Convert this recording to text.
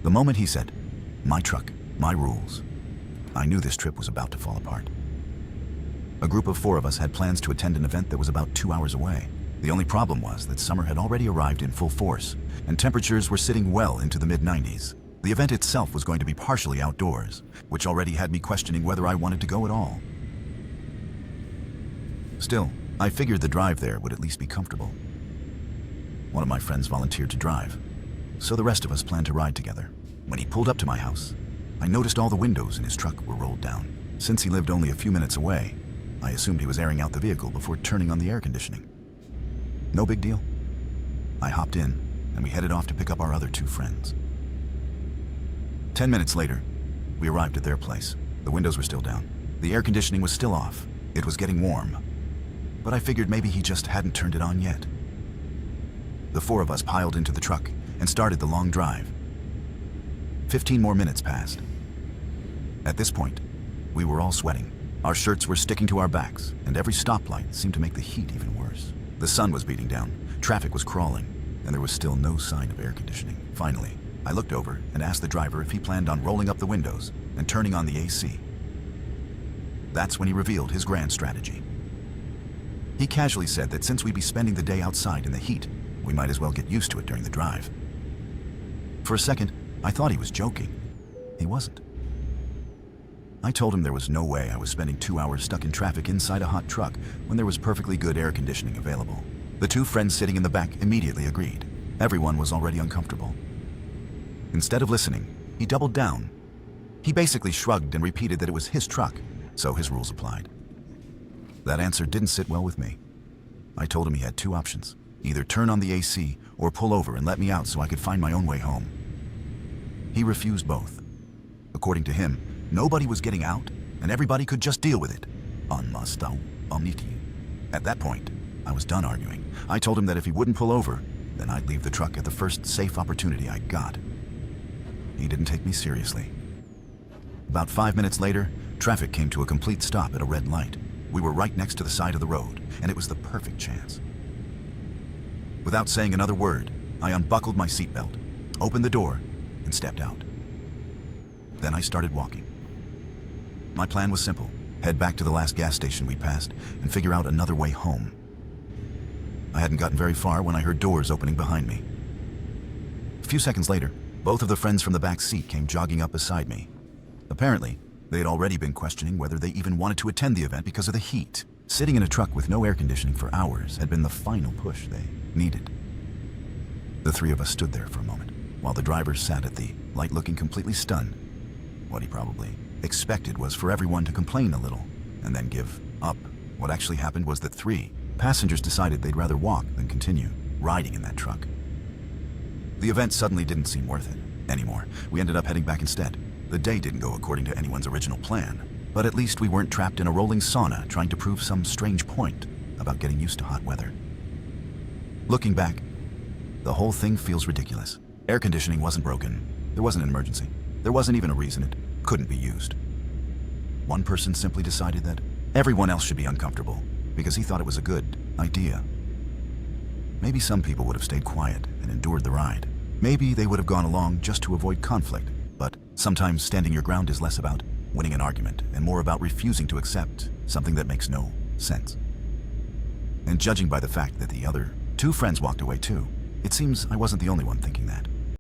The moment he said, "My truck, my rules," I knew this trip was about to fall apart. A group of 4 of us had plans to attend an event that was about 2 hours away. The only problem was that summer had already arrived in full force, and temperatures were sitting well into the mid-90s. The event itself was going to be partially outdoors, which already had me questioning whether I wanted to go at all. Still, I figured the drive there would at least be comfortable. One of my friends volunteered to drive, so the rest of us planned to ride together. When he pulled up to my house, I noticed all the windows in his truck were rolled down. Since he lived only a few minutes away, I assumed he was airing out the vehicle before turning on the air conditioning. No big deal. I hopped in, and we headed off to pick up our other 2 friends. 10 minutes later, we arrived at their place. The windows were still down. The air conditioning was still off. It was getting warm, but I figured maybe he just hadn't turned it on yet. The 4 of us piled into the truck and started the long drive. 15 more minutes passed. At this point, we were all sweating. Our shirts were sticking to our backs, and every stoplight seemed to make the heat even worse. The sun was beating down, traffic was crawling, and there was still no sign of air conditioning. Finally, I looked over and asked the driver if he planned on rolling up the windows and turning on the AC. That's when he revealed his grand strategy. He casually said that since we'd be spending the day outside in the heat, we might as well get used to it during the drive. For a second, I thought he was joking. He wasn't. I told him there was no way I was spending 2 hours stuck in traffic inside a hot truck when there was perfectly good air conditioning available. The 2 friends sitting in the back immediately agreed. Everyone was already uncomfortable. Instead of listening, he doubled down. He basically shrugged and repeated that it was his truck, so his rules applied. That answer didn't sit well with me. I told him he had 2 options: either turn on the AC or pull over and let me out so I could find my own way home. He refused both. According to him, nobody was getting out, and everybody could just deal with it. At that point, I was done arguing. I told him that if he wouldn't pull over, then I'd leave the truck at the first safe opportunity I got. He didn't take me seriously. About 5 minutes later, traffic came to a complete stop at a red light. We were right next to the side of the road, and it was the perfect chance. Without saying another word, I unbuckled my seatbelt, opened the door, and stepped out. Then I started walking. My plan was simple: head back to the last gas station we passed and figure out another way home. I hadn't gotten very far when I heard doors opening behind me. A few seconds later, both of the friends from the back seat came jogging up beside me. Apparently, they had already been questioning whether they even wanted to attend the event because of the heat. Sitting in a truck with no air conditioning for hours had been the final push they needed. The 3 of us stood there for a moment, while the driver sat at the light looking completely stunned. What he probably expected was for everyone to complain a little and then give up. What actually happened was that 3 passengers decided they'd rather walk than continue riding in that truck. The event suddenly didn't seem worth it anymore. We ended up heading back instead. The day didn't go according to anyone's original plan, but at least we weren't trapped in a rolling sauna trying to prove some strange point about getting used to hot weather. Looking back, the whole thing feels ridiculous. Air conditioning wasn't broken. There wasn't an emergency. There wasn't even a reason it couldn't be used. One person simply decided that everyone else should be uncomfortable because he thought it was a good idea. Maybe some people would have stayed quiet and endured the ride. Maybe they would have gone along just to avoid conflict, but sometimes standing your ground is less about winning an argument and more about refusing to accept something that makes no sense. And judging by the fact that the other 2 friends walked away too, it seems I wasn't the only one thinking that.